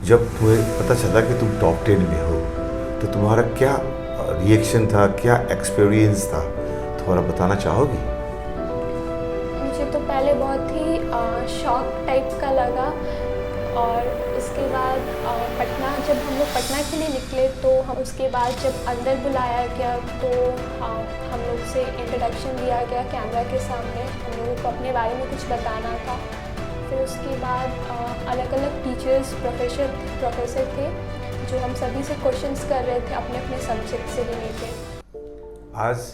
जब तुम्हें पता चला कि तुम टॉप 10 में हो तो तुम्हारा क्या रिएक्शन था, क्या एक्सपीरियंस था, थोड़ा बताना चाहोगी? मुझे तो पहले बहुत ही शॉक टाइप का लगा। और उसके बाद जब हम लोग पटना के लिए निकले तो हम उसके बाद जब अंदर बुलाया गया तो हम लोग से इंट्रोडक्शन दिया गया कैमरा के सामने। हम लोगों को अपने बारे में कुछ बताना था। फिर उसके बाद अलग अलग टीचर्स प्रोफेसर थे जो हम सभी से क्वेश्चंस कर रहे थे अपने अपने सब्जेक्ट से रिलेटेड। आज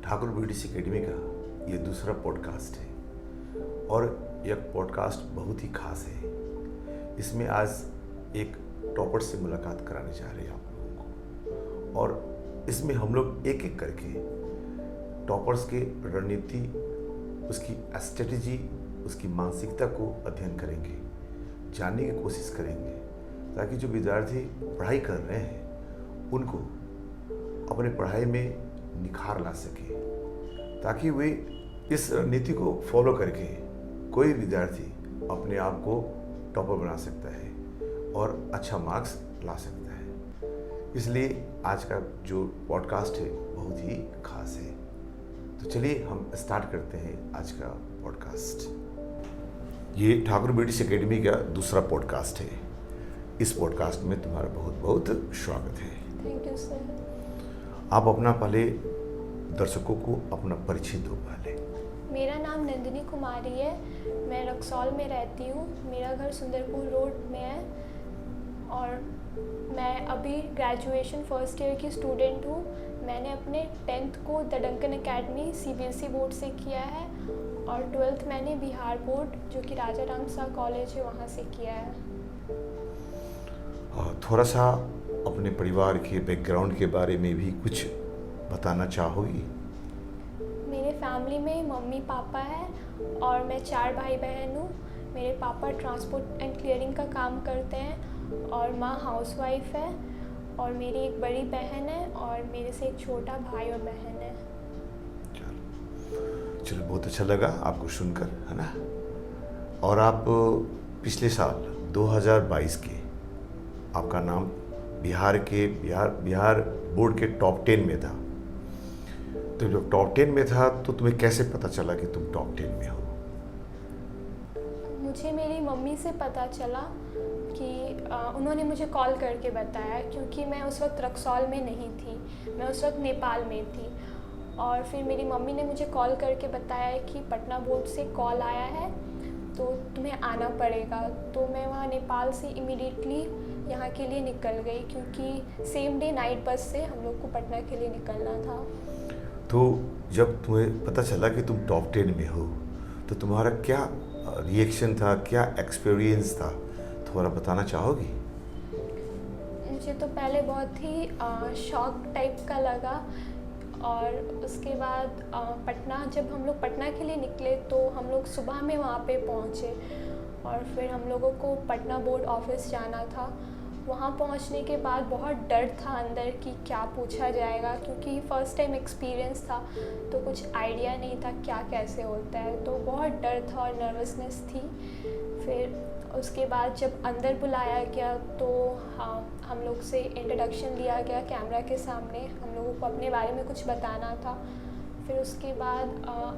ठाकुर बीडीसी एकेडमी का ये दूसरा पॉडकास्ट है और यह पॉडकास्ट बहुत ही खास है। इसमें आज एक टॉपर से मुलाकात कराने जा रहे हैं आप लोगों को, और इसमें हम लोग एक एक करके टॉपर्स के रणनीति, उसकी स्ट्रेटजी, उसकी मानसिकता को अध्ययन करेंगे, जानने की कोशिश करेंगे, ताकि जो विद्यार्थी पढ़ाई कर रहे हैं उनको अपने पढ़ाई में निखार ला सके, ताकि वे इस रणनीति को फॉलो करके कोई विद्यार्थी अपने आप को टॉपर बना सकता है और अच्छा मार्क्स ला सकता है। इसलिए आज का जो पॉडकास्ट है बहुत ही खास है। तो चलिए हम स्टार्ट करते हैं आज का पॉडकास्ट। ये ठाकुर बीडीसी एकेडमी का दूसरा पॉडकास्ट है। इस पॉडकास्ट में तुम्हारा बहुत बहुत स्वागत है। Thank you sir. आप अपना पहले दर्शकों को अपना परिचय दो। पहले मेरा नाम नंदिनी कुमारी है। मैं रक्सौल में रहती हूँ। मेरा घर सुंदरपुर रोड में है और मैं अभी ग्रेजुएशन फर्स्ट ईयर की स्टूडेंट हूँ। मैंने अपने 10th को the Duncan academy CBSE board से किया है और 12th मैंने बिहार बोर्ड जो कि राजा राम शाह कॉलेज है वहाँ से किया है। थोड़ा सा अपने परिवार के बैकग्राउंड के बारे में भी कुछ बताना चाहोगी? मेरे फैमिली में मम्मी पापा है और मैं 4 भाई बहन हूँ। मेरे पापा ट्रांसपोर्ट एंड क्लियरिंग का काम करते हैं और माँ हाउसवाइफ है और मेरी एक बड़ी बहन है और मेरे से एक छोटा भाई और बहन है। चलो बहुत अच्छा लगा आपको सुनकर, है ना। और आप पिछले साल 2022 के आपका नाम बिहार बोर्ड के टॉप 10 में था। तो जब टॉप 10 में था तो तुम्हें कैसे पता चला कि तुम टॉप 10 में हो? मुझे मेरी मम्मी से पता चला कि उन्होंने मुझे कॉल करके बताया, क्योंकि मैं उस वक्त रक्सौल में नहीं थी, मैं उस वक्त नेपाल में थी। और फिर मेरी मम्मी ने मुझे कॉल करके बताया कि पटना बोर्ड से कॉल आया है तो तुम्हें आना पड़ेगा। तो मैं वहाँ नेपाल से इमीडिएटली यहाँ के लिए निकल गई, क्योंकि सेम डे नाइट बस से हम लोग को पटना के लिए निकलना था। तो जब तुम्हें पता चला कि तुम टॉप 10 में हो तो तुम्हारा क्या रिएक्शन था, क्या एक्सपीरियंस था, थोड़ा बताना चाहोगी? मुझे तो पहले बहुत ही शॉक टाइप का लगा। और उसके बाद जब हम लोग पटना के लिए निकले तो हम लोग सुबह में वहाँ पे पहुँचे और फिर हम लोगों को पटना बोर्ड ऑफिस जाना था। वहाँ पहुँचने के बाद बहुत डर था अंदर कि क्या पूछा जाएगा, क्योंकि फ़र्स्ट टाइम एक्सपीरियंस था तो कुछ आइडिया नहीं था क्या कैसे होता है। तो बहुत डर था और नर्वसनेस थी। फिर उसके बाद जब अंदर बुलाया गया तो हम लोग से इंट्रोडक्शन लिया गया कैमरा के सामने। हम लोगों को अपने बारे में कुछ बताना था। फिर उसके बाद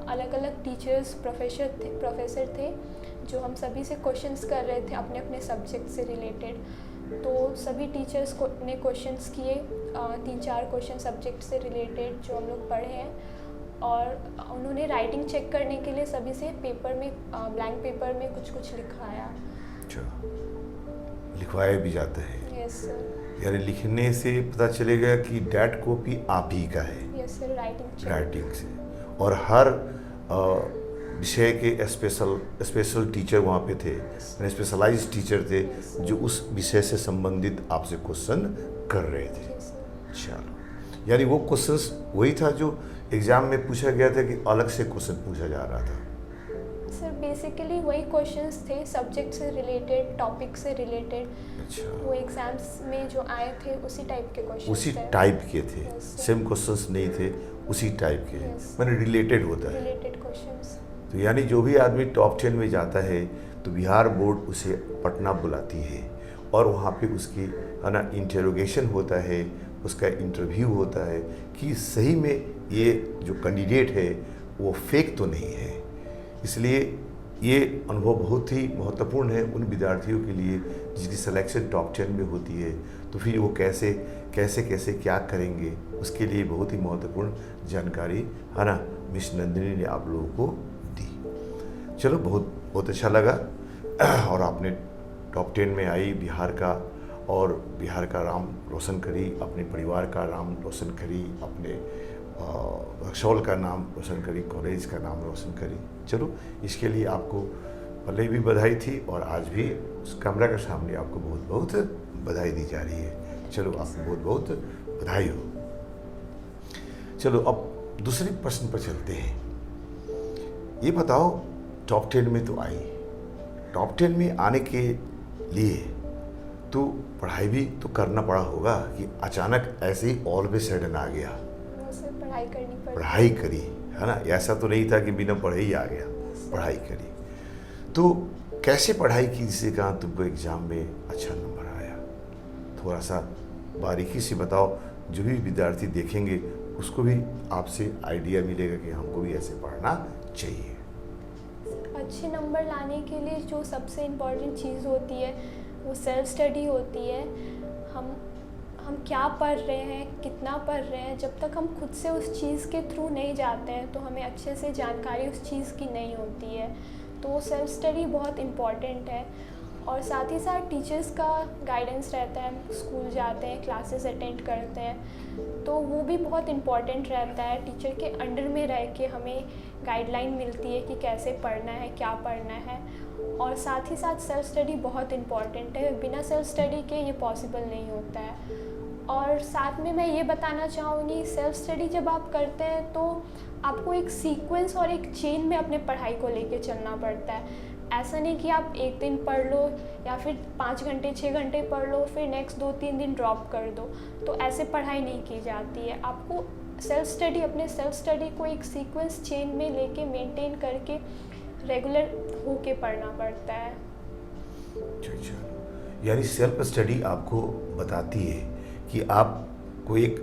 अलग अलग टीचर्स प्रोफेसर थे जो हम सभी से क्वेश्चंस कर रहे थे अपने अपने सब्जेक्ट से रिलेटेड। तो सभी टीचर्स ने क्वेश्चंस किए, 3-4 क्वेश्चन सब्जेक्ट से रिलेटेड जो हम लोग पढ़े हैं। और उन्होंने राइटिंग चेक करने के लिए सभी से पेपर में ब्लैंक पेपर में कुछ कुछ लिखवाया। अच्छा, लिखवाया भी जाता है? Yes sir. यानी लिखने से पता चलेगा कि डेट कॉपी आप ही का है? यस सर, राइटिंग से। और हर विषय के स्पेशल टीचर वहाँ पे थे, स्पेशलाइज्ड टीचर थे जो उस विषय से संबंधित आपसे क्वेश्चन कर रहे थे। चलो, यानी वो क्वेश्चंस वही था जो एग्ज़ाम में पूछा गया था कि अलग से क्वेश्चन पूछा जा रहा था? सर बेसिकली वही क्वेश्चंस थे, सब्जेक्ट से रिलेटेड, टॉपिक से रिलेटेड। अच्छा, वो एग्जाम्स में जो आए थे उसी टाइप के क्वेश्चंस उसी टाइप के थे? सेम क्वेश्चंस नहीं थे, उसी टाइप के? मैंने रिलेटेड होता है, रिलेटेड क्वेश्चंस। तो यानी जो भी आदमी टॉप 10 में जाता है तो बिहार बोर्ड उसे पटना बुलाती है और वहाँ पे उसकी है ना इंटेरोगेशन होता है, उसका इंटरव्यू होता है कि सही में ये जो कैंडिडेट है वो फेक तो नहीं है। इसलिए ये अनुभव बहुत ही महत्वपूर्ण है उन विद्यार्थियों के लिए जिसकी सिलेक्शन टॉप 10 में होती है। तो फिर वो कैसे कैसे कैसे क्या करेंगे, उसके लिए बहुत ही महत्वपूर्ण जानकारी है ना मिस नंदिनी ने आप लोगों को दी। चलो, बहुत बहुत अच्छा लगा। और आपने टॉप 10 में आई, बिहार का, और बिहार का नाम रोशन करी, अपने परिवार का नाम रोशन करी, अपने रक्सौल का नाम रोशन करी, कॉलेज का नाम रोशन करी। चलो, इसके लिए आपको पहले भी बधाई थी और आज भी उस कैमरा के सामने आपको बहुत बहुत बधाई दी जा रही है। चलो, आपको बहुत बहुत बधाई हो। चलो, अब दूसरे प्रश्न पर चलते हैं। ये बताओ, टॉप 10 में तो आई, टॉप 10 में आने के लिए तो पढ़ाई भी तो करना पड़ा होगा कि अचानक ऐसे ही ऑल ऑफ ए सडन आ गया? पढ़ाई करनी पड़ी, पढ़ाई करी है ना, ऐसा तो नहीं था कि बिना पढ़े ही आ गया, पढ़ाई करी। तो कैसे पढ़ाई की जिससे कहा तुमको एग्ज़ाम में अच्छा नंबर आया? थोड़ा सा बारीकी से बताओ, जो भी विद्यार्थी देखेंगे उसको भी आपसे आइडिया मिलेगा कि हमको भी ऐसे पढ़ना चाहिए। अच्छे नंबर लाने के लिए जो सबसे इम्पोर्टेंट चीज़ होती है वो सेल्फ स्टडी होती है। हम क्या पढ़ रहे हैं, कितना पढ़ रहे हैं, जब तक हम खुद से उस चीज़ के थ्रू नहीं जाते हैं तो हमें अच्छे से जानकारी उस चीज़ की नहीं होती है। तो सेल्फ स्टडी बहुत इम्पॉर्टेंट है। और साथ ही साथ टीचर्स का गाइडेंस रहता है, हम स्कूल जाते हैं, क्लासेस अटेंड करते हैं, तो वो भी बहुत इम्पॉर्टेंट रहता है। टीचर के अंडर में रह के हमें गाइडलाइन मिलती है कि कैसे पढ़ना है, क्या पढ़ना है। और साथ ही साथ सेल्फ स्टडी बहुत इम्पॉर्टेंट है, बिना सेल्फ स्टडी के ये पॉसिबल नहीं होता है। और साथ में मैं ये बताना चाहूँगी, सेल्फ स्टडी जब आप करते हैं तो आपको एक सीक्वेंस और एक चेन में अपने पढ़ाई को लेके चलना पड़ता है। ऐसा नहीं कि आप एक दिन पढ़ लो या फिर 5 घंटे 6 घंटे पढ़ लो फिर नेक्स्ट 2-3 दिन ड्रॉप कर दो, तो ऐसे पढ़ाई नहीं की जाती है। आपको अपने सेल्फ स्टडी को एक सीक्वेंस चेन में लेके मेंटेन करके रेगुलर होके पढ़ना पड़ता है। यानी सेल्फ स्टडी आपको बताती है कि आपको एक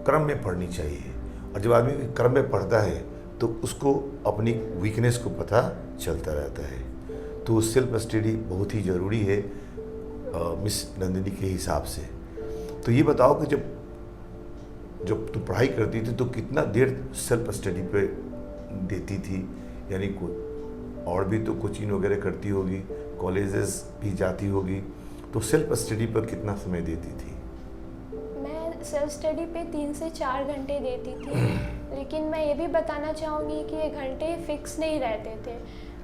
क्रम में पढ़नी चाहिए, और जब आदमी क्रम में पढ़ता है तो उसको अपनी वीकनेस को पता चलता रहता है। तो सेल्फ स्टडी बहुत ही ज़रूरी है मिस नंदिनी के हिसाब से। तो ये बताओ कि जब तू पढ़ाई करती थी तो कितना देर सेल्फ स्टडी पे देती थी? यानी और भी तो कोचिंग वगैरह करती होगी, कॉलेजेस भी जाती होगी, तो सेल्फ स्टडी पर कितना समय देती थी? मैं सेल्फ स्टडी पे 3 से 4 घंटे देती थी, लेकिन मैं ये भी बताना चाहूँगी कि ये घंटे फिक्स नहीं रहते थे,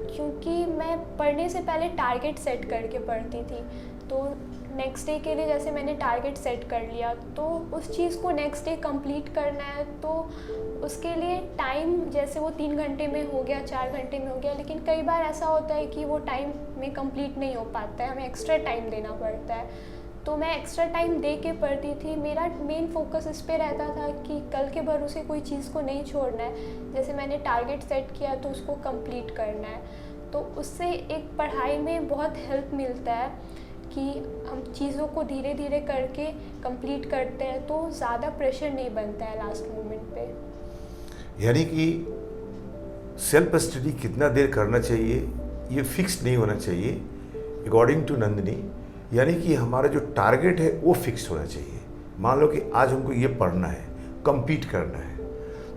क्योंकि मैं पढ़ने से पहले टारगेट सेट करके पढ़ती थी। तो नेक्स्ट डे के लिए जैसे मैंने टारगेट सेट कर लिया तो उस चीज़ को नेक्स्ट डे कंप्लीट करना है, तो उसके लिए टाइम जैसे वो 3 घंटे में हो गया, 4 घंटे में हो गया, लेकिन कई बार ऐसा होता है कि वो टाइम में कंप्लीट नहीं हो पाता है, हमें एक्स्ट्रा टाइम देना पड़ता है। तो मैं एक्स्ट्रा टाइम दे के पढ़ती थी। मेरा मेन फोकस इस पे रहता था कि कल के भरोसे कोई चीज़ को नहीं छोड़ना है, जैसे मैंने टारगेट सेट किया तो उसको कंप्लीट करना है। तो उससे एक पढ़ाई में बहुत हेल्प मिलता है कि हम चीज़ों को धीरे धीरे करके कंप्लीट करते हैं तो ज़्यादा प्रेशर नहीं बनता है लास्ट मोमेंट पे। यानी कि सेल्फ स्टडी कितना देर करना चाहिए ये फिक्स नहीं होना चाहिए अकॉर्डिंग टू नंदिनी। यानी कि हमारा जो टारगेट है वो फिक्स होना चाहिए। मान लो कि आज हमको ये पढ़ना है, compete करना है,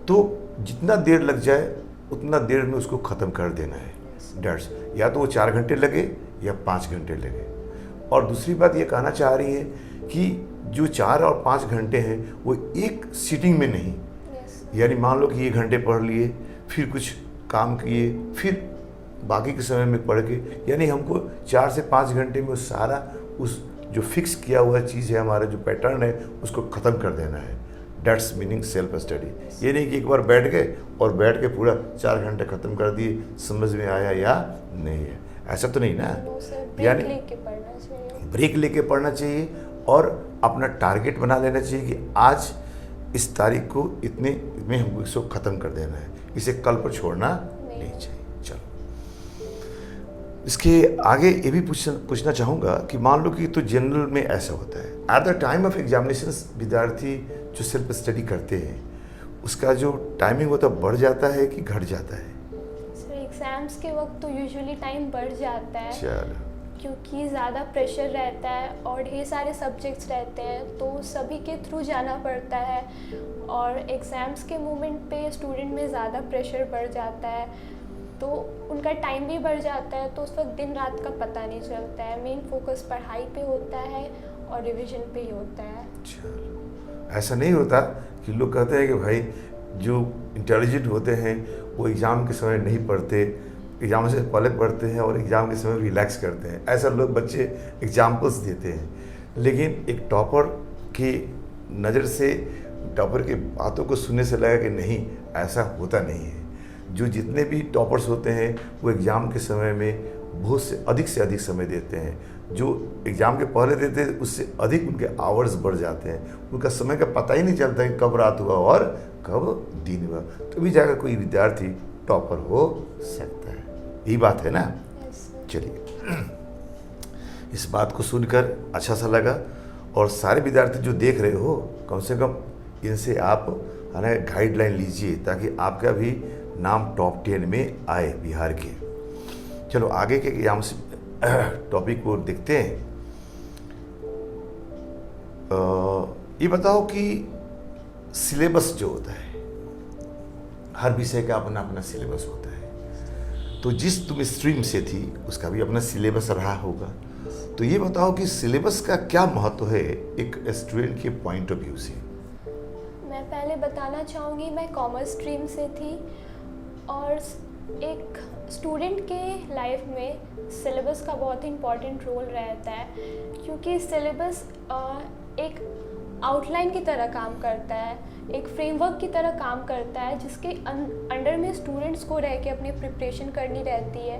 तो जितना देर लग जाए उतना देर में उसको ख़त्म कर देना है। डेट्स या तो वो 4 घंटे लगे या 5 घंटे लगे। और दूसरी बात ये कहना चाह रही है कि जो 4 और 5 घंटे हैं वो एक सीटिंग में नहीं, यानी मान लो कि 1 घंटे पढ़ लिए, फिर कुछ काम किए, फिर बाकी के समय में पढ़ के, यानी हमको 4 से 5 घंटे में सारा उस जो फिक्स किया हुआ चीज़ है, हमारा जो पैटर्न है, उसको ख़त्म कर देना है। That's meaning self study. ये नहीं कि एक बार बैठ गए और बैठ के पूरा 4 घंटे ख़त्म कर दिए, समझ में आया या नहीं है, ऐसा तो नहीं ना। यानी ब्रेक लेके पढ़ना चाहिए और अपना टारगेट बना लेना चाहिए कि आज इस तारीख को इतने में हमको इसको ख़त्म कर देना है, इसे कल पर छोड़ना नहीं चाहिए। चलो, इसके आगे ये भी पूछना चाहूँगा कि मान लो कि तो जनरल में ऐसा होता है, eight the time of examinations विद्यार्थी जो सेल्फ स्टडी करते हैं उसका जो टाइमिंग होता है बढ़ जाता है कि घट जाता है? सर एग्ज़ाम्स के वक्त तो यूजुअली टाइम बढ़ जाता है, चलो, क्योंकि ज़्यादा प्रेशर रहता है और ढेर सारे सब्जेक्ट्स रहते हैं तो सभी के थ्रू जाना पड़ता है, और एग्ज़ाम्स के मोमेंट पे स्टूडेंट में ज़्यादा प्रेशर बढ़ जाता है तो उनका टाइम भी बढ़ जाता है, तो उस वक्त दिन रात का पता नहीं चलता है। मेन फोकस पढ़ाई पे होता है और रिवीजन पे ही होता है। चलो, ऐसा नहीं होता कि लोग कहते हैं कि भाई जो इंटेलिजेंट होते हैं वो एग्ज़ाम के समय नहीं पढ़ते, एग्ज़ाम से पहले पढ़ते हैं और एग्ज़ाम के समय रिलैक्स करते हैं, ऐसा लोग बच्चे एग्जाम्पल्स देते हैं। लेकिन एक टॉपर की नज़र से, टॉपर की बातों को सुनने से लगा कि नहीं, ऐसा होता नहीं है। जो जितने भी टॉपर्स होते हैं वो एग्ज़ाम के समय में बहुत से अधिक समय देते हैं, जो एग्ज़ाम के पहले देते हैं उससे अधिक उनके आवर्स बढ़ जाते हैं, उनका समय का पता ही नहीं चलता कि कब रात हुआ और कब दिन हुआ, तो भी जाकर कोई विद्यार्थी टॉपर हो सकता है। यही बात है ना? चलिए, इस बात को सुनकर अच्छा सा लगा, और सारे विद्यार्थी जो देख रहे हो कम से कम इनसे आप है ना गाइडलाइन लीजिए ताकि आपका भी नाम टॉप 10 में आए बिहार के। चलो आगे के एग्जाम से टॉपिक को देखते हैं। ये बताओ कि सिलेबस जो होता है, हर विषय का अपना अपना सिलेबस होता है, तो जिस तुम स्ट्रीम से थी उसका भी अपना सिलेबस रहा होगा, तो ये बताओ कि सिलेबस का क्या महत्व है एक स्टूडेंट के पॉइंट ऑफ व्यू से? मैं पहले बताना चाहूँगी, मैं कॉमर्स स्ट्रीम से थी और एक स्टूडेंट के लाइफ में सिलेबस का बहुत ही इम्पॉर्टेंट रोल रहता है, क्योंकि सिलेबस एक आउटलाइन की तरह काम करता है, एक फ्रेमवर्क की तरह काम करता है जिसके अंडर में स्टूडेंट्स को रह के अपनी प्रिपरेशन करनी रहती है।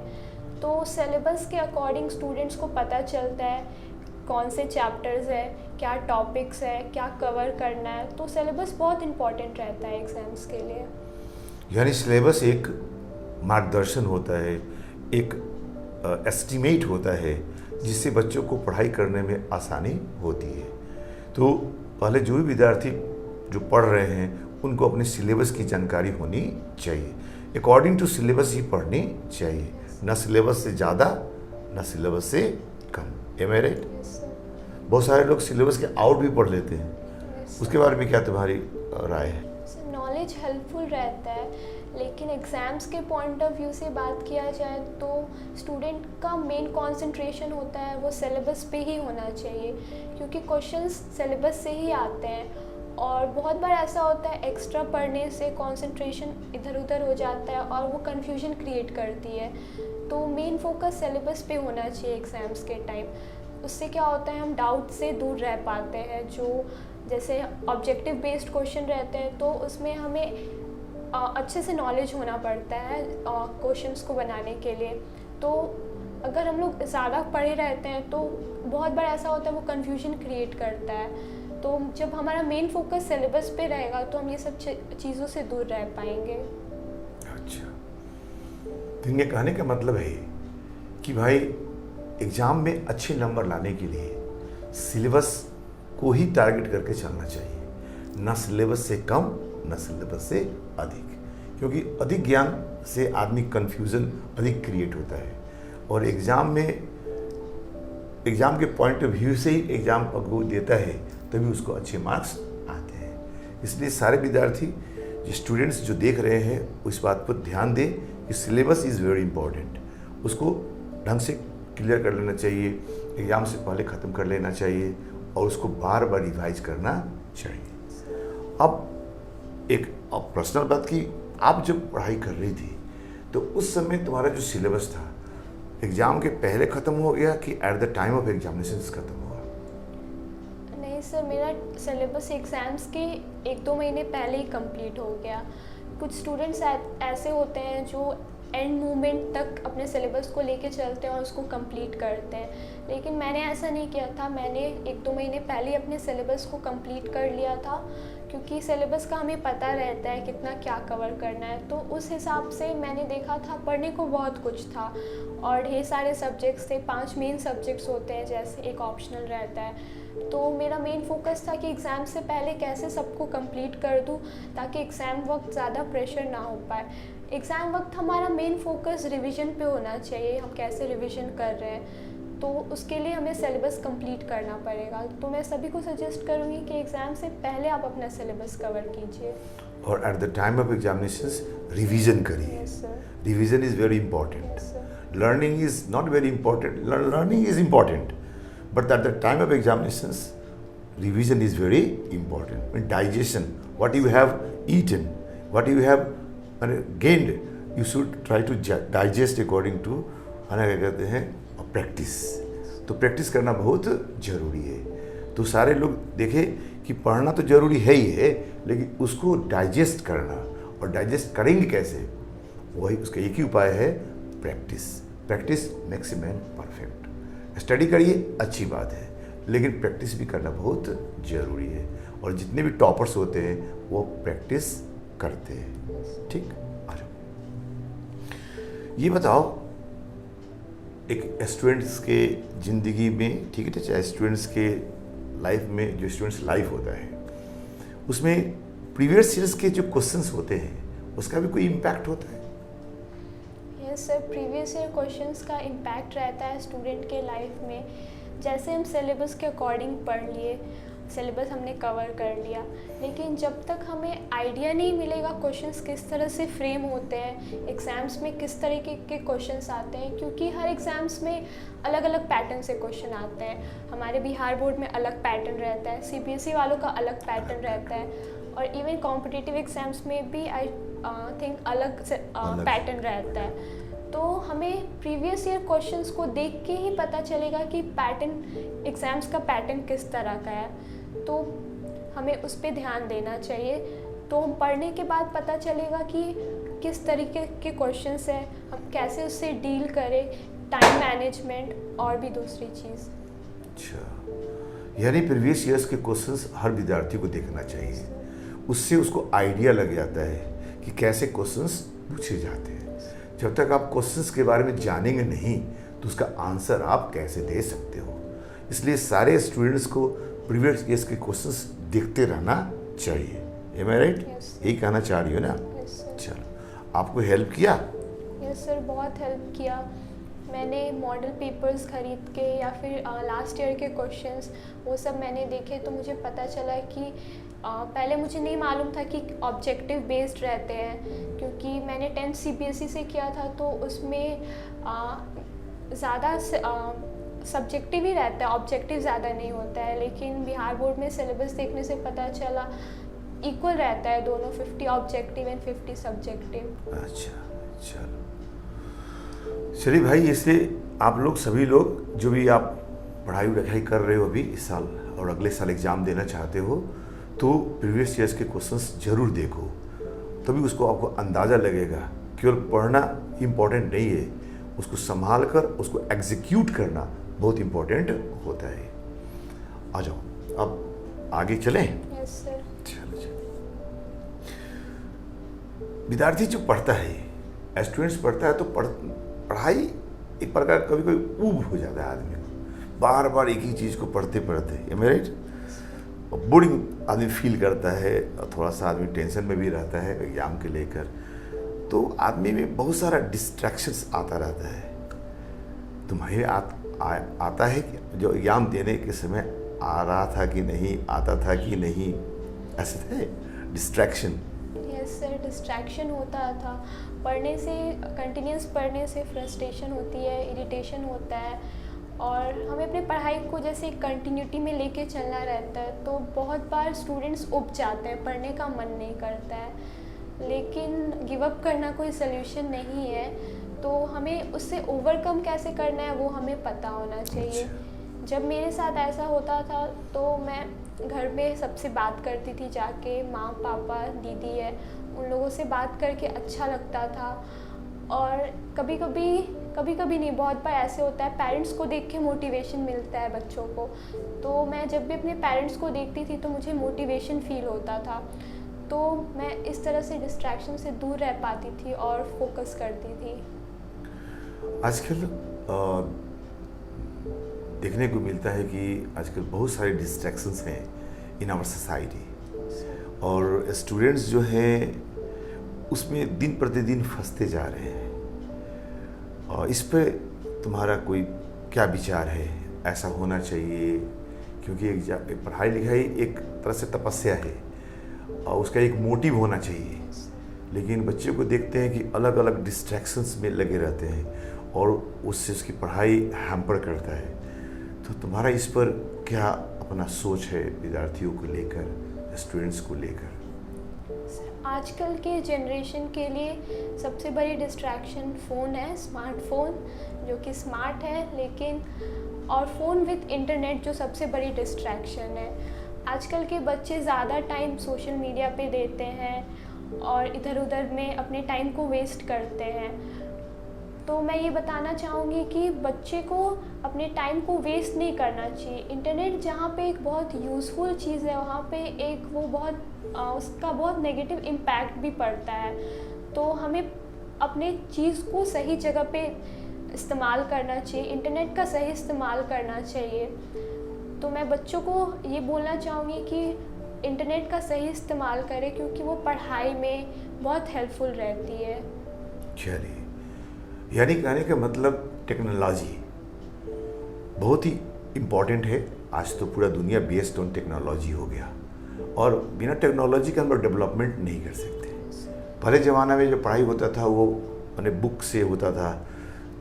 तो सिलेबस के अकॉर्डिंग स्टूडेंट्स को पता चलता है कौन से चैप्टर्स है, क्या टॉपिक्स है, क्या कवर करना है, तो सिलेबस बहुत इम्पॉर्टेंट रहता है एग्ज़ाम्स के लिए। यानी सिलेबस एक मार्गदर्शन होता है, एक एस्टीमेट होता है जिससे बच्चों को पढ़ाई करने में आसानी होती है। तो पहले जो भी विद्यार्थी जो पढ़ रहे हैं उनको अपने सिलेबस की जानकारी होनी चाहिए, अकॉर्डिंग टू सिलेबस ही पढ़नी चाहिए, न सिलेबस से ज़्यादा न सिलेबस से कम। M I right? बहुत सारे लोग सिलेबस के आउट भी पढ़ लेते हैं, उसके बारे में क्या तुम्हारी राय है? नॉलेज हेल्पफुल रहता है, लेकिन एग्ज़ाम्स के पॉइंट ऑफ व्यू से बात किया जाए तो स्टूडेंट का मेन कंसंट्रेशन होता है वो सिलेबस पे ही होना चाहिए, क्योंकि क्वेश्चंस सिलेबस से ही आते हैं। और बहुत बार ऐसा होता है एक्स्ट्रा पढ़ने से कंसंट्रेशन इधर उधर हो जाता है और वो कन्फ्यूजन क्रिएट करती है, तो मेन फोकस सिलेबस पे होना चाहिए एग्ज़ाम्स के टाइम। उससे क्या होता है, हम डाउट से दूर रह पाते हैं। जो जैसे ऑब्जेक्टिव बेस्ड क्वेश्चन रहते हैं तो उसमें हमें अच्छे से नॉलेज होना पड़ता है क्वेश्चंस को बनाने के लिए। तो अगर हम लोग ज़्यादा पढ़े रहते हैं तो बहुत बार ऐसा होता है वो कन्फ्यूजन क्रिएट करता है। तो जब हमारा मेन फोकस सिलेबस पे रहेगा तो हम ये सब चीज़ों से दूर रह पाएंगे। अच्छा, तो इनके कहने का मतलब है कि भाई एग्ज़ाम में अच्छे नंबर लाने के लिए सिलेबस को ही टारगेट करके चलना चाहिए, ना सिलेबस से कम न सिलेबस से अधिक, क्योंकि अधिक ज्ञान से आदमी कन्फ्यूज़न अधिक क्रिएट होता है, और एग्ज़ाम में एग्ज़ाम के पॉइंट ऑफ व्यू से ही एग्ज़ाम अगर देता है तभी उसको अच्छे मार्क्स आते हैं। इसलिए सारे विद्यार्थी जो स्टूडेंट्स जो देख रहे हैं उस बात पर ध्यान दें कि सिलेबस इज़ वेरी इंपॉर्टेंट, उसको ढंग से क्लियर कर लेना चाहिए, एग्ज़ाम से पहले ख़त्म कर लेना चाहिए और उसको बार बार रिवाइज करना चाहिए। अब एक पर्सनल बात की, आप जब पढ़ाई कर रही थी तो उस समय तुम्हारा जो सिलेबस था एग्ज़ाम के पहले ख़त्म हो गया कि eight the time of examinations ख़त्म हुआ? नहीं सर, मेरा सिलेबस एग्ज़ाम्स के 1-2 महीने पहले ही कंप्लीट हो गया। कुछ स्टूडेंट्स ऐसे होते हैं जो एंड मोमेंट तक अपने सिलेबस को लेके चलते हैं और उसको कंप्लीट करते हैं। लेकिन मैंने ऐसा नहीं किया था, मैंने 1-2 महीने पहले अपने सिलेबस को कंप्लीट कर लिया था, क्योंकि सिलेबस का हमें पता रहता है कितना क्या कवर करना है। तो उस हिसाब से मैंने देखा था पढ़ने को बहुत कुछ था और ढेर सारे सब्जेक्ट्स थे, 5 मेन सब्जेक्ट्स होते हैं, जैसे एक ऑप्शनल रहता है। तो मेरा मेन फोकस था कि एग्ज़ाम से पहले कैसे सबको कंप्लीट कर दूं ताकि एग्ज़ाम वक्त ज़्यादा प्रेशर ना हो पाए। एग्ज़ाम वक्त हमारा मेन फोकस रिवीजन पे होना चाहिए, हम कैसे रिवीजन कर रहे हैं, तो उसके लिए हमें सिलेबस कंप्लीट करना पड़ेगा। तो मैं सभी को सजेस्ट करूँगी कि एग्ज़ाम से पहले आप अपना सिलेबस कवर कीजिए और at the time of examinations revision करिए। Yes sir. Revision is very important. Yes sir. Learning is not very important. Learning is important, but at the time of examinations, revision is very important. When digestion, what you have eaten, what you have gained, you should try to digest according to क्या कहते हैं practice. तो practice करना बहुत ज़रूरी है। तो सारे लोग देखें कि पढ़ना तो ज़रूरी है ही है, लेकिन उसको डाइजेस्ट करना, और डाइजेस्ट करेंगे कैसे, वही उसका एक ही उपाय है, practice. Practice makes a man perfect. Study करिए अच्छी बात है, लेकिन प्रैक्टिस भी करना बहुत ज़रूरी है, और जितने भी टॉपर्स होते हैं वो प्रैक्टिस करते हैं। ठीक, आ जाओ। ये बताओ, एक स्टूडेंट्स के ज़िंदगी में, ठीक है, चाहे स्टूडेंट्स के लाइफ में, जो स्टूडेंट्स लाइफ होता है उसमें प्रीवियस ईयर्स के जो क्वेश्चंस होते हैं उसका भी कोई इम्पैक्ट होता है? Yes sir, previous year questions का इम्पैक्ट रहता है स्टूडेंट के लाइफ में। जैसे हम सिलेबस के अकॉर्डिंग पढ़ लिए, सिलेबस हमने कवर कर लिया, लेकिन जब तक हमें आइडिया नहीं मिलेगा क्वेश्चंस किस तरह से फ्रेम होते हैं, एग्ज़ाम्स में किस तरीके के क्वेश्चंस आते हैं, क्योंकि हर एग्ज़ाम्स में अलग अलग पैटर्न से क्वेश्चन आते हैं। हमारे बिहार बोर्ड में अलग पैटर्न रहता है, CBSE वालों का अलग पैटर्न रहता है, और इवन कॉम्पिटिटिव एग्ज़ाम्स में भी आई थिंक अलग पैटर्न रहता है। तो हमें प्रीवियस ईयर क्वेश्चंस को देख के ही पता चलेगा कि पैटर्न, एग्ज़ाम्स का पैटर्न किस तरह का है, तो हमें उस पर ध्यान देना चाहिए। तो पढ़ने के बाद पता चलेगा कि किस तरीके के क्वेश्चंस हैं, हम कैसे उससे डील करें, टाइम मैनेजमेंट और भी दूसरी चीज़। अच्छा, यानी प्रीवियस ईयर्स के क्वेश्चंस हर विद्यार्थी को देखना चाहिए, उससे उसको आइडिया लग जाता है कि कैसे क्वेश्चंस पूछे जाते हैं। जब तक आप क्वेश्चंस के बारे में जानेंगे नहीं तो उसका आंसर आप कैसे दे सकते हो। इसलिए सारे स्टूडेंट्स को प्रीवियस ईयर्स के क्वेश्चंस देखते रहना चाहिए। M I right? यही कहना चाह रही हो ना? चलो, आपको हेल्प किया? यस सर, बहुत हेल्प किया। मैंने मॉडल पेपर्स खरीद के या फिर लास्ट ईयर के क्वेश्चंस वो सब मैंने देखे, तो मुझे पता चला कि पहले मुझे नहीं मालूम था कि ऑब्जेक्टिव बेस्ड रहते हैं, क्योंकि मैंने 10th CBSE से किया था, तो उसमें ज़्यादा सब्जेक्टिव ही रहता है, ऑब्जेक्टिव ज़्यादा नहीं होता है। लेकिन बिहार बोर्ड में सिलेबस देखने से पता चला इक्वल रहता है दोनों, 50 ऑब्जेक्टिव एंड 50 सब्जेक्टिव। अच्छा, चलो चलिए भाई, इससे आप लोग सभी लोग जो भी आप पढ़ाई लिखाई कर रहे हो अभी इस साल और अगले साल एग्ज़ाम देना चाहते हो, तो प्रीवियस ईयर्स के क्वेश्चंस ज़रूर देखो, तभी उसको आपको अंदाज़ा लगेगा। केवल पढ़ना इम्पोर्टेंट नहीं है, उसको संभाल कर उसको एग्जीक्यूट करना बहुत इम्पोर्टेंट होता है। आ जाओ, अब आगे चलें। Yes sir. चलो चलो, विद्यार्थी जो पढ़ता है, स्टूडेंट्स पढ़ता है, तो पढ़ाई एक प्रकार कभी कभी ऊब हो जाता है आदमी को, बार बार एक ही चीज़ को पढ़ते पढ़ते। M I right? बोरिंग आदमी फील करता है, और थोड़ा सा आदमी टेंशन में भी रहता है एग्जाम के लेकर, तो आदमी में बहुत सारा डिस्ट्रैक्शंस आता रहता है। तुम्हारे आता है कि जो एग्जाम देने के समय आ रहा था कि नहीं, आता था कि नहीं, ऐसे थे डिस्ट्रैक्शन? यस सर, डिस्ट्रैक्शन होता था। पढ़ने से, कंटिन्यूस पढ़ने से फ्रस्ट्रेशन होती है, इरिटेशन होता है, और हमें अपने पढ़ाई को जैसे कंटिन्यूटी में लेके चलना रहता है, तो बहुत बार स्टूडेंट्स उब जाते हैं, पढ़ने का मन नहीं करता है। लेकिन गिव अप करना कोई सल्यूशन नहीं है, तो हमें उससे ओवरकम कैसे करना है वो हमें पता होना चाहिए। जब मेरे साथ ऐसा होता था तो मैं घर में सबसे बात करती थी जाके, माँ पापा दीदी है, उन लोगों से बात करके अच्छा लगता था। और कभी कभी नहीं, बहुत बार ऐसे होता है पेरेंट्स को देख के मोटिवेशन मिलता है बच्चों को। तो मैं जब भी अपने पेरेंट्स को देखती थी तो मुझे मोटिवेशन फील होता था, तो मैं इस तरह से डिस्ट्रैक्शन से दूर रह पाती थी और फोकस करती थी। आजकल देखने को मिलता है कि आजकल बहुत सारे डिस्ट्रैक्शंस हैं इन आवर सोसाइटी, और स्टूडेंट्स जो हैं उसमें दिन प्रतिदिन फंसते जा रहे हैं। और इस पे तुम्हारा कोई क्या विचार है? ऐसा होना चाहिए? क्योंकि एक पढ़ाई लिखाई एक तरह से तपस्या है और उसका एक मोटिव होना चाहिए, लेकिन बच्चे को देखते हैं कि अलग अलग डिस्ट्रैक्शंस में लगे रहते हैं और उससे उसकी पढ़ाई हैम्पर करता है। तो तुम्हारा इस पर क्या अपना सोच है विद्यार्थियों को लेकर, स्टूडेंट्स को लेकर? आजकल के जनरेशन के लिए सबसे बड़ी डिस्ट्रैक्शन फ़ोन है, स्मार्टफोन जो कि स्मार्ट है, लेकिन और फ़ोन विद इंटरनेट जो सबसे बड़ी डिस्ट्रैक्शन है। आजकल के बच्चे ज़्यादा टाइम सोशल मीडिया पे देते हैं और इधर उधर में अपने टाइम को वेस्ट करते हैं। तो मैं ये बताना चाहूँगी कि बच्चे को अपने टाइम को वेस्ट नहीं करना चाहिए। इंटरनेट जहाँ पे एक बहुत यूज़फुल चीज़ है, वहाँ पे एक वो बहुत उसका बहुत नेगेटिव इम्पैक्ट भी पड़ता है। तो हमें अपने चीज़ को सही जगह पे इस्तेमाल करना चाहिए, इंटरनेट का सही इस्तेमाल करना चाहिए। तो मैं बच्चों को ये बोलना चाहूँगी कि इंटरनेट का सही इस्तेमाल करें, क्योंकि वो पढ़ाई में बहुत हेल्पफुल रहती है। चलिए, यानी कहने का मतलब टेक्नोलॉजी बहुत ही इम्पॉर्टेंट है। आज तो पूरा दुनिया बेस्ड ऑन टेक्नोलॉजी हो गया, और बिना टेक्नोलॉजी का हम लोग डेवलपमेंट नहीं कर सकते। पहले ज़माना में जो पढ़ाई होता था वो मैंने बुक से होता था,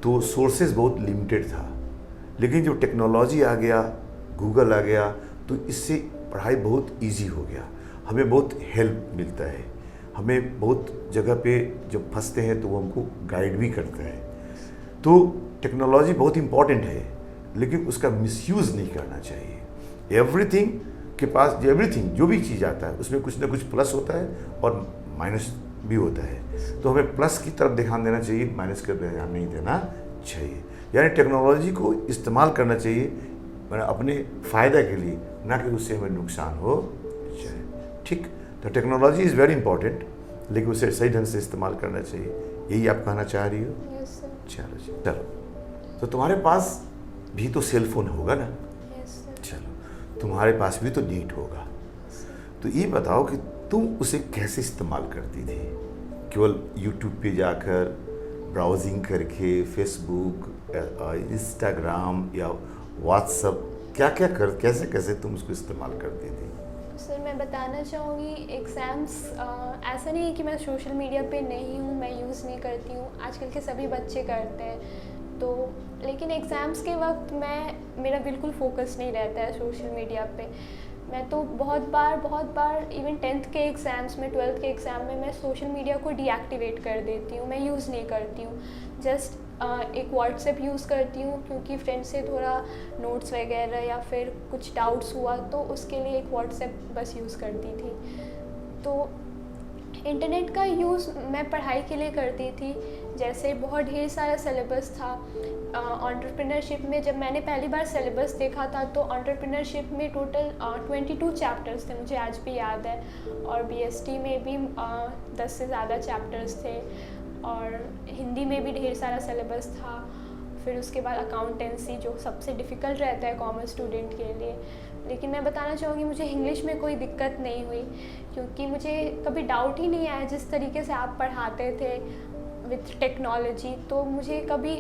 तो सोर्सेज बहुत लिमिटेड था। लेकिन जो टेक्नोलॉजी आ गया, गूगल आ गया, तो इससे पढ़ाई बहुत इजी हो गया। हमें बहुत हेल्प मिलता है, हमें बहुत जगह पे जब फंसते हैं तो वो हमको गाइड भी करता है। तो टेक्नोलॉजी बहुत इम्पॉर्टेंट है, लेकिन उसका मिसयूज़ नहीं करना चाहिए। एवरीथिंग के पास एवरीथिंग जो भी चीज़ आता है उसमें कुछ ना कुछ प्लस होता है और माइनस भी होता है। तो हमें प्लस की तरफ ध्यान देना चाहिए, माइनस की तरफ ध्यान नहीं देना चाहिए। यानी टेक्नोलॉजी को इस्तेमाल करना चाहिए अपने फ़ायदा के लिए, ना कि उससे हमें नुकसान हो जाए। ठीक, तो टेक्नोलॉजी इज़ वेरी इंपॉर्टेंट, लेकिन उसे सही ढंग से इस्तेमाल करना चाहिए। यही आप कहना चाह रही हो? Yes sir. चलो जी, चलो। तो तुम्हारे पास भी तो सेल फोन होगा ना? Yes sir. चलो, तुम्हारे पास भी तो नेट होगा। तो ये बताओ कि तुम उसे कैसे इस्तेमाल करती थी? केवल यूट्यूब पे जाकर ब्राउजिंग करके, फेसबुक, इंस्टाग्राम या व्हाट्सअप, कैसे कैसे तुम उसको इस्तेमाल करती थी? सर मैं बताना चाहूँगी, एग्ज़ाम्स ऐसा नहीं है कि मैं सोशल मीडिया पे नहीं हूँ, मैं यूज़ नहीं करती हूँ, आजकल के सभी बच्चे करते हैं। तो लेकिन एग्ज़ाम्स के वक्त मेरा बिल्कुल फोकस नहीं रहता है सोशल मीडिया पे। मैं तो बहुत बार इवन 10th के एग्ज़ाम्स में, 12th के एग्ज़ाम में मैं सोशल मीडिया को डीएक्टिवेट कर देती हूँ, मैं यूज़ नहीं करती हूँ। जस्ट एक व्हाट्सएप यूज़ करती हूँ, क्योंकि फ्रेंड से थोड़ा नोट्स वगैरह या फिर कुछ डाउट्स हुआ तो उसके लिए एक व्हाट्सएप बस यूज़ करती थी। तो इंटरनेट का यूज़ मैं पढ़ाई के लिए करती थी। जैसे बहुत ढेर सारा सिलेबस था एंटरप्रेन्योरशिप में। जब मैंने पहली बार सिलेबस देखा था तो एंटरप्रेन्योरशिप में टोटल 22 चैप्टर्स थे, मुझे आज भी याद है। और बीएसटी में भी 10 से ज़्यादा चैप्टर्स थे, और हिंदी में भी ढेर सारा सिलेबस था। फिर उसके बाद अकाउंटेंसी, जो सबसे डिफ़िकल्ट रहता है कॉमर्स स्टूडेंट के लिए। लेकिन मैं बताना चाहूँगी मुझे इंग्लिश में कोई दिक्कत नहीं हुई, क्योंकि मुझे कभी डाउट ही नहीं आया जिस तरीके से आप पढ़ाते थे विथ टेक्नोलॉजी। तो मुझे कभी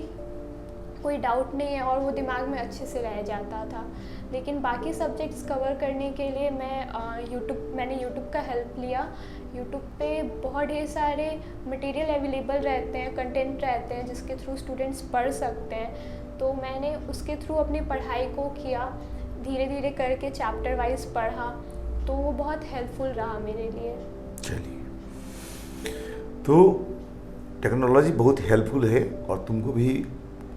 कोई डाउट नहीं है और वो दिमाग में अच्छे से रह जाता था। लेकिन बाकी सब्जेक्ट्स कवर करने के लिए मैंने यूट्यूब का हेल्प लिया। यूट्यूब पे बहुत ढेर सारे मटेरियल अवेलेबल रहते हैं, कंटेंट रहते हैं जिसके थ्रू स्टूडेंट्स पढ़ सकते हैं। तो मैंने उसके थ्रू अपनी पढ़ाई को किया, धीरे धीरे करके चैप्टर वाइज पढ़ा, तो वो बहुत हेल्पफुल रहा मेरे लिए। चलिए, तो टेक्नोलॉजी बहुत हेल्पफुल है, और तुमको भी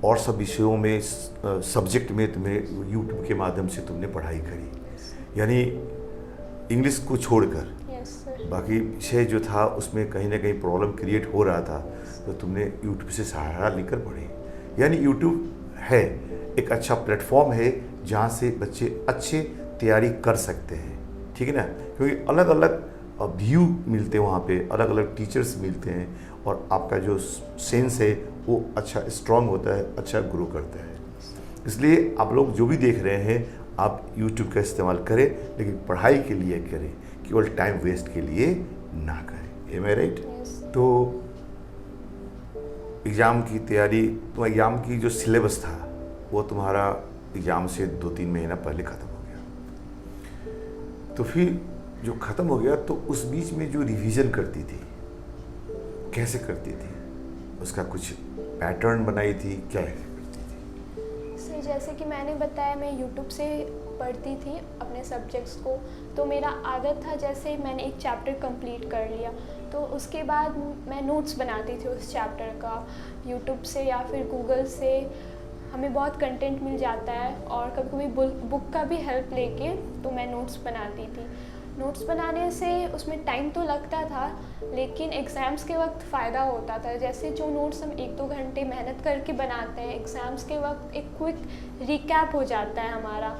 और सब विषयों में, सब्जेक्ट में तुम्हें यूट्यूब के माध्यम से तुमने पढ़ाई करी, यानी इंग्लिश को छोड़कर। Yes sir. बाकी विषय जो था उसमें कहीं ना कहीं प्रॉब्लम क्रिएट हो रहा था, तो तुमने यूट्यूब से सहारा लेकर पढ़ी। यानी यूट्यूब है एक अच्छा प्लेटफॉर्म है जहाँ से बच्चे अच्छे तैयारी कर सकते हैं, ठीक है ना, क्योंकि अलग अलग व्यू मिलते हैं वहाँ पे, अलग अलग टीचर्स मिलते हैं और आपका जो सेंस है वो अच्छा स्ट्रांग होता है, अच्छा ग्रो करता है। इसलिए आप लोग जो भी देख रहे हैं आप YouTube का इस्तेमाल करें, लेकिन पढ़ाई के लिए करें, केवल टाइम वेस्ट के लिए ना करें। M I right? तो एग्ज़ाम की तैयारी, तो एग्ज़ाम की जो सिलेबस था वो तुम्हारा एग्ज़ाम से 2-3 महीना पहले ख़त्म हो गया। तो फिर जो ख़त्म हो गया तो उस बीच में जो रिवीजन करती थी कैसे करती थी? उसका कुछ पैटर्न बनाई थी, क्या है? सर जैसे कि मैंने बताया मैं यूट्यूब से पढ़ती थी अपने सब्जेक्ट्स को, तो मेरा आदत था जैसे मैंने एक चैप्टर कंप्लीट कर लिया तो उसके बाद मैं नोट्स बनाती थी उस चैप्टर का। यूट्यूब से या फिर गूगल से हमें बहुत कंटेंट मिल जाता है और कभी कभी बुक का भी हेल्प लेके तो मैं नोट्स बनाती थी। नोट्स बनाने से उसमें टाइम तो लगता था लेकिन एग्ज़ाम्स के वक्त फ़ायदा होता था। जैसे जो नोट्स हम 1-2 घंटे मेहनत करके बनाते हैं, एग्ज़ाम्स के वक्त एक क्विक रिकैप हो जाता है हमारा,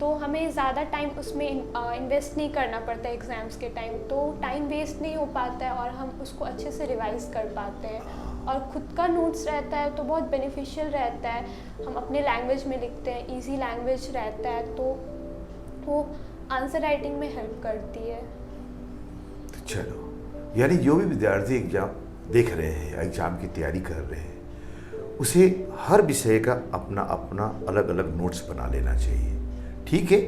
तो हमें ज़्यादा टाइम उसमें इन्वेस्ट नहीं करना पड़ता एग्ज़ाम्स के टाइम, तो टाइम वेस्ट नहीं हो पाता है और हम उसको अच्छे से रिवाइज़ कर पाते हैं। और ख़ुद का नोट्स रहता है तो बहुत बेनिफिशियल रहता है, हम अपने लैंग्वेज में लिखते हैं, इजी लैंग्वेज रहता है तो वो आंसर राइटिंग में हेल्प करती है। तो चलो, यानी जो भी विद्यार्थी एग्ज़ाम देख रहे हैं, एग्ज़ाम की तैयारी कर रहे हैं, उसे हर विषय का अपना अपना अलग अलग नोट्स बना लेना चाहिए। ठीक है,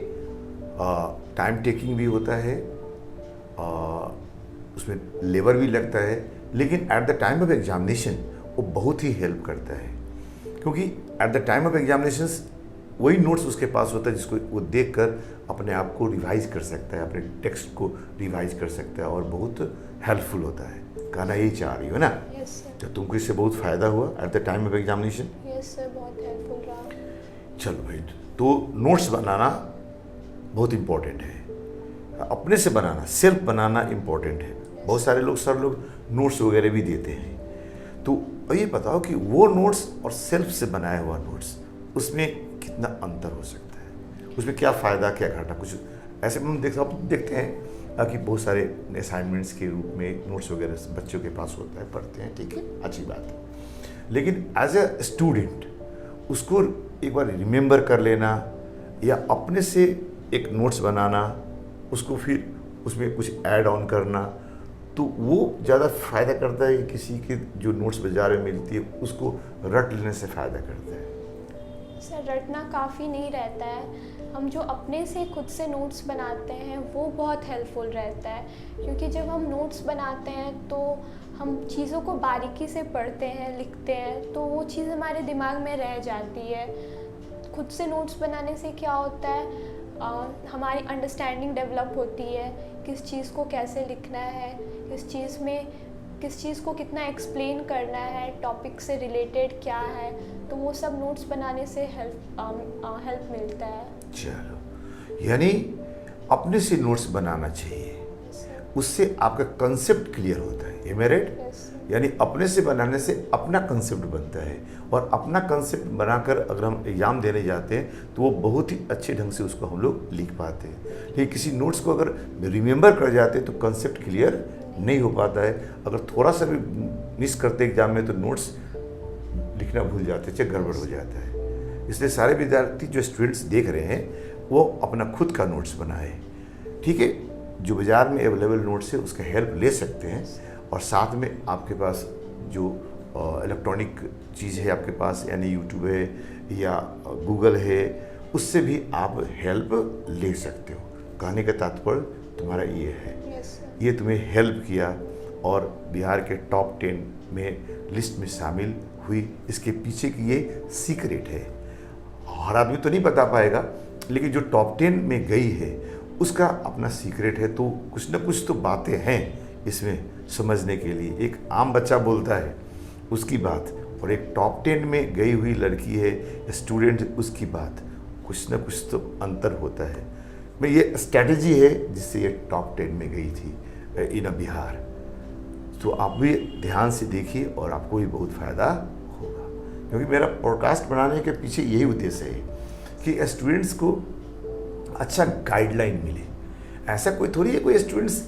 टाइम टेकिंग भी होता है, उसमें लेबर भी लगता है, लेकिन eight the time of examination वो बहुत ही हेल्प करता है, क्योंकि eight the time of examinations वही नोट्स उसके पास होता है जिसको वो देखकर अपने आप को रिवाइज कर सकता है, अपने टेक्स्ट को रिवाइज कर सकता है और बहुत हेल्पफुल होता है। कहना यही चाह रही हो ना? Yes sir. तो तुमको इससे बहुत फ़ायदा हुआ eight the time of examination? Yes sir, बहुत हेल्पफुल रहा। चलो भाई, तो नोट्स बनाना बहुत इम्पोर्टेंट है, अपने से बनाना, सेल्फ बनाना इम्पोर्टेंट है। बहुत सारे लोग सर लोग नोट्स वगैरह भी देते हैं, तो ये बताओ कि वो नोट्स और सेल्फ से बनाया हुआ नोट्स उसमें कितना अंतर हो सकता है, उसमें क्या फ़ायदा क्या घाटा? कुछ ऐसे हम देखते हैं कि बहुत सारे असाइनमेंट्स के रूप में नोट्स वगैरह बच्चों के पास होता है, पढ़ते हैं, ठीक है, अच्छी बात है, लेकिन एज ए स्टूडेंट उसको एक बार रिमेंबर कर लेना या अपने से एक नोट्स बनाना, उसको फिर उसमें कुछ ऐड ऑन करना, तो वो ज़्यादा फ़ायदा करता है किसी के जो नोट्स बाजार में मिलती है उसको रट लेने से फ़ायदा करता है? सर रटना काफ़ी नहीं रहता है, हम जो अपने से खुद से नोट्स बनाते हैं वो बहुत हेल्पफुल रहता है, क्योंकि जब हम नोट्स बनाते हैं तो हम चीज़ों को बारीकी से पढ़ते हैं, लिखते हैं, तो वो चीज़ हमारे दिमाग में रह जाती है। खुद से नोट्स बनाने से क्या होता है, हमारी अंडरस्टैंडिंग डेवलप होती है, किस चीज़ को कैसे लिखना है, किस चीज़ को कितना एक्सप्लेन करना है, टॉपिक से रिलेटेड क्या है, तो वो सब नोट्स बनाने से हेल्प मिलता है। चलो, यानी अपने से नोट्स बनाना चाहिए, उससे आपका कंसेप्ट क्लियर होता है, ये मेरिट? यानी अपने से बनाने से अपना कंसेप्ट बनता है और अपना कंसेप्ट बनाकर अगर हम एग्ज़ाम देने जाते हैं तो वो बहुत ही अच्छे ढंग से उसको हम लोग लिख पाते हैं। लेकिन किसी नोट्स को अगर रिमेंबर कर जाते हैं तो कंसेप्ट क्लियर नहीं हो पाता है। अगर थोड़ा सा भी मिस करते एग्ज़ाम में तो नोट्स लिखना भूल जाते हैं, चाहे गड़बड़ हो जाता है। इसलिए सारे विद्यार्थी जो स्टूडेंट्स देख रहे हैं वो अपना खुद का नोट्स बनाए, ठीक है? जो बाज़ार में अवेलेबल नोट्स है उसका हेल्प ले सकते हैं और साथ में आपके पास जो इलेक्ट्रॉनिक चीज़ है आपके पास, यानी यूट्यूब है या गूगल है, उससे भी आप हेल्प ले सकते हो। कहने का तात्पर्य तुम्हारा ये है, ये तुम्हें हेल्प किया और बिहार के टॉप 10 में लिस्ट में शामिल हुई। इसके पीछे की ये सीक्रेट है, हर आदमी तो नहीं बता पाएगा, लेकिन जो टॉप 10 में गई है उसका अपना सीक्रेट है। तो कुछ ना कुछ तो बातें हैं इसमें समझने के लिए। एक आम बच्चा बोलता है उसकी बात और एक टॉप 10 में गई हुई लड़की है, स्टूडेंट, उसकी बात, कुछ ना कुछ तो अंतर होता है। मैं ये स्ट्रैटेजी है जिससे ये टॉप 10 में गई थी। इन अ बिहार। तो आप भी ध्यान से देखिए और आपको भी बहुत फ़ायदा होगा, क्योंकि मेरा पॉडकास्ट बनाने के पीछे यही उद्देश्य है कि स्टूडेंट्स को अच्छा गाइडलाइन मिले। ऐसा कोई थोड़ी है कोई स्टूडेंट्स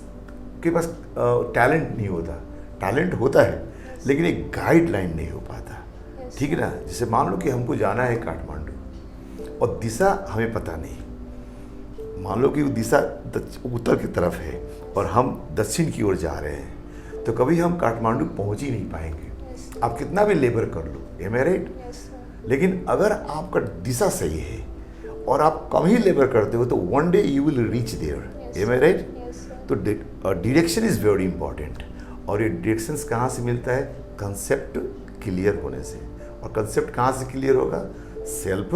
के पास टैलेंट नहीं होता, टैलेंट होता है लेकिन एक गाइडलाइन नहीं हो पाता। ठीक है ना। जैसे मान लो कि हमको जाना है काठमांडू और दिशा हमें पता नहीं, मान लो कि दिशा उत्तर की तरफ है और हम दक्षिण की ओर जा रहे हैं, तो कभी हम काठमांडू पहुंच ही नहीं पाएंगे। आप कितना भी लेबर कर लो, एम आई राइट? लेकिन अगर आपका दिशा सही है और आप कम ही लेबर करते हो तो one day you will reach there, am I right? तो डायरेक्शन इज़ वेरी इंपॉर्टेंट। और ये डायरेक्शंस कहाँ से मिलता है? कंसेप्ट क्लियर होने से। और कंसेप्ट कहाँ से क्लियर होगा? सेल्फ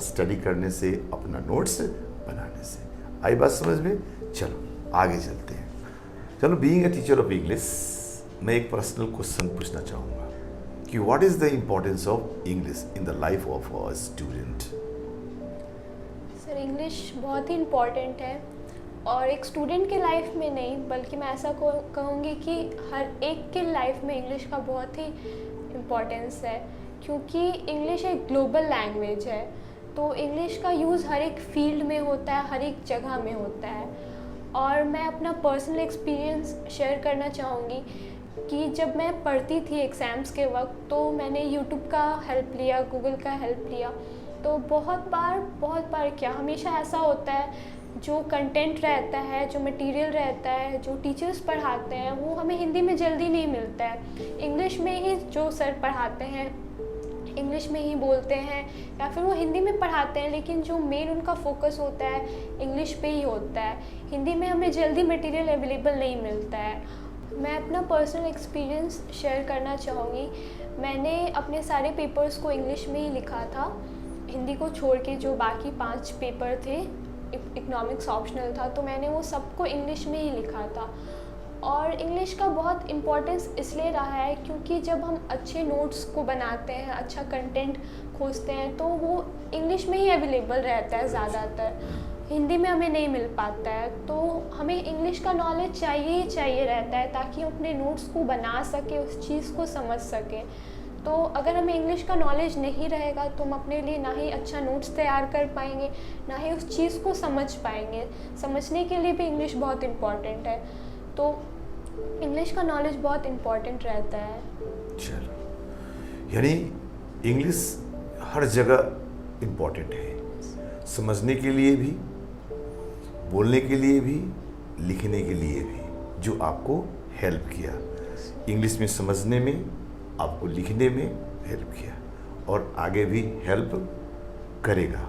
स्टडी करने से, अपना नोट्स बनाने से। आई बात समझ में? चलो आगे चलते हैं। चलो, being a teacher of English, मैं एक पर्सनल क्वेश्चन पूछना चाहूँगा कि what is the importance of English in the life of a student? Sir, English बहुत ही इम्पॉर्टेंट है, और एक स्टूडेंट के लाइफ में नहीं बल्कि मैं ऐसा कहूँगी कि हर एक के लाइफ में इंग्लिश का बहुत ही इम्पोर्टेंस है, क्योंकि इंग्लिश एक ग्लोबल लैंग्वेज है। तो इंग्लिश का यूज़ हर एक फील्ड में होता है, हर एक जगह में होता है। और मैं अपना पर्सनल एक्सपीरियंस शेयर करना चाहूँगी कि जब मैं पढ़ती थी एग्ज़ाम्स के वक्त, तो मैंने यूट्यूब का हेल्प लिया, गूगल का हेल्प लिया। तो बहुत बार क्या, हमेशा ऐसा होता है जो कंटेंट रहता है, जो मटेरियल रहता है, जो टीचर्स पढ़ाते हैं, वो हमें हिंदी में जल्दी नहीं मिलता है। इंग्लिश में ही जो सर पढ़ाते हैं इंग्लिश में ही बोलते हैं, या फिर वो हिंदी में पढ़ाते हैं, लेकिन जो मेन उनका फोकस होता है इंग्लिश पे ही होता है। हिंदी में हमें जल्दी मटेरियल अवेलेबल नहीं मिलता है। मैं अपना पर्सनल एक्सपीरियंस शेयर करना चाहूँगी। मैंने अपने सारे पेपर्स को इंग्लिश में ही लिखा था, हिंदी को छोड़ के। जो बाकी 5 पेपर थे, इकोनॉमिक्स ऑप्शनल था, तो मैंने वो सबको इंग्लिश में ही लिखा था। और इंग्लिश का बहुत इम्पोर्टेंस इसलिए रहा है क्योंकि जब हम अच्छे नोट्स को बनाते हैं, अच्छा कंटेंट खोजते हैं, तो वो इंग्लिश में ही अवेलेबल रहता है ज़्यादातर, हिंदी में हमें नहीं मिल पाता है। तो हमें इंग्लिश का नॉलेज चाहिए ही चाहिए रहता है, ताकि हम अपने नोट्स को बना सके, उस चीज़ को समझ सकें। तो अगर हमें इंग्लिश का नॉलेज नहीं रहेगा तो हम अपने लिए ना ही अच्छा नोट्स तैयार कर पाएंगे, ना ही उस चीज़ को समझ पाएंगे। समझने के लिए भी इंग्लिश बहुत इम्पॉर्टेंट है। तो इंग्लिश का नॉलेज बहुत इम्पॉर्टेंट रहता है। चलो, यानी इंग्लिश हर जगह इम्पॉर्टेंट है, समझने के लिए भी, बोलने के लिए भी, लिखने के लिए भी, जो आपको हेल्प किया इंग्लिश में समझने में, आपको लिखने में हेल्प किया और आगे भी हेल्प करेगा।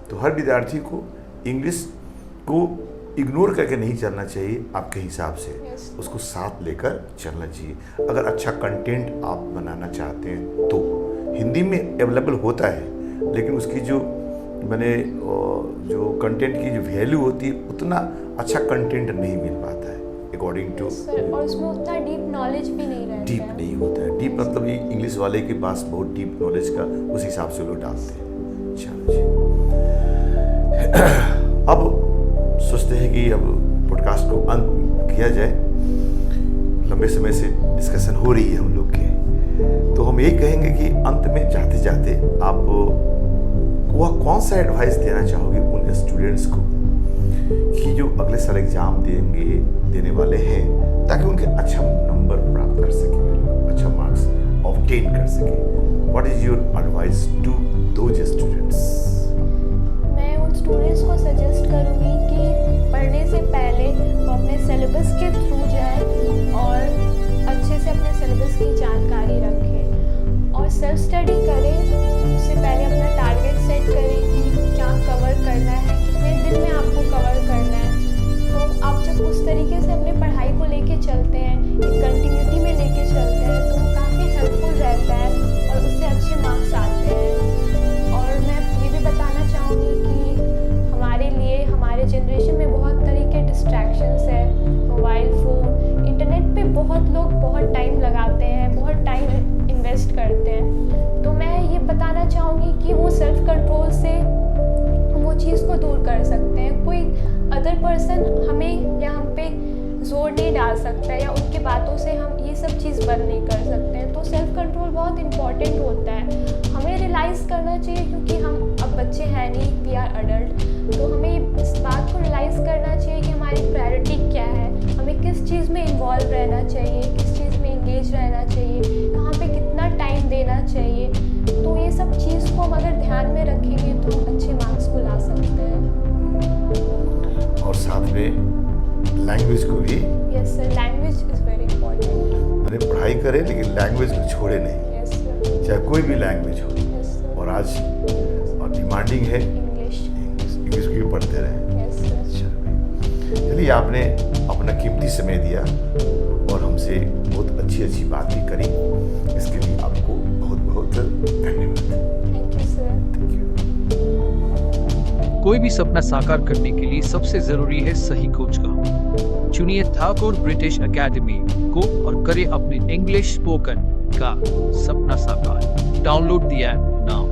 तो हर विद्यार्थी को इंग्लिश को इग्नोर करके नहीं चलना चाहिए, आपके हिसाब से उसको साथ लेकर चलना चाहिए। अगर अच्छा कंटेंट आप बनाना चाहते हैं तो हिंदी में अवेलेबल होता है, लेकिन उसकी जो कंटेंट की जो वैल्यू होती है, उतना अच्छा कंटेंट नहीं मिल पाता है अकॉर्डिंग टू। और उसमें उतना डीप नॉलेज भी नहीं रहता, डीप नहीं होता है। डीप मतलब ये इंग्लिश वाले के पास बहुत डीप नॉलेज का उस हिसाब से लोग डालते हैं। चलो जी, अब सोचते हैं कि अब पॉडकास्ट को अंत किया जाए। लंबे समय से डिस्कशन हो रही है हम लोग के, तो हम यही कहेंगे कि अंत में जाते जाते आप वह कौन सा एडवाइस देना चाहोगे उन स्टूडेंट्स को कि जो अगले साल एग्जाम देने वाले हैं, ताकि उनके अच्छा नंबर प्राप्त कर सके, अच्छा मार्क्स ऑब्टेन कर सके। What is your advice to those students? मैं उन स्टूडेंट्स को सजेस्ट करूँगी कि पढ़ने से पहले वो अपने सिलेबस के थ्रू जाए और अच्छे से अपने सिलेबस की जानकारी रखें और सेल्फ स्टडी करें। उससे पहले अपना टारगेट सेट करें कि क्या कवर करना है, कितने दिन में आपको कवर करना है। तो आप जब उस तरीके से अपने पढ़ाई को लेके चलते हैं, एक कंटिन्यूटी में लेके चलते हैं, तो वो काफ़ी हेल्पफुल रहता है और उससे अच्छे मार्क्स आते हैं। और मैं ये भी बताना चाहूँगी कि हमारे लिए, हमारे जनरेशन में बहुत तरह के डिस्ट्रैक्शंस है। मोबाइल फ़ोन, इंटरनेट पे बहुत लोग बहुत टाइम लगाते हैं, बहुत टाइम इन्वेस्ट करते हैं। तो मैं ये बताना चाहूँगी कि वो सेल्फ कंट्रोल से हम वो चीज़ को दूर कर सकते हैं। कोई अदर पर्सन हमें यहाँ पे जोर नहीं डाल आ सकता है या उनकी बातों से हम ये सब चीज़ बंद नहीं कर सकते हैं। तो सेल्फ कंट्रोल बहुत इम्पॉर्टेंट होता है, हमें रियलाइज़ करना चाहिए, क्योंकि हम अब बच्चे हैं नहीं, वी आर अडल्ट। तो हमें इस बात को रियलाइज़ करना चाहिए कि हमारी प्रायोरिटी क्या है, हमें किस चीज़ में इन्वॉल्व रहना चाहिए, किस चीज़ में इंगेज रहना चाहिए, कहाँ पे कितना टाइम देना चाहिए। तो ये सब चीज़ को हम अगर ध्यान में रखेंगे तो हम अच्छे मार्क्स को ला सकते हैं। और साथ में लैंग्वेज को भी, yes sir, language is very important. मैंने पढ़ाई करे लेकिन लैंग्वेज को छोड़े नहीं, यस सर, चाहे कोई भी लैंग्वेज हो। यस सर, और आज डिमांडिंग है इंग्लिश, इंग्लिश को भी पढ़ते रहे। Yes sir. चलिए, आपने अपना कीमती समय दिया और हमसे बहुत अच्छी अच्छी बात भी करी, इसके लिए आपको बहुत बहुत धन्यवाद। Thank you sir. Thank you. कोई भी सपना साकार करने के लिए सबसे जरूरी है सही कोच का। चुनिए ठाकुर ब्रिटिश एकेडमी को और करें अपने इंग्लिश स्पोकन का सपना साकार। Download the app now.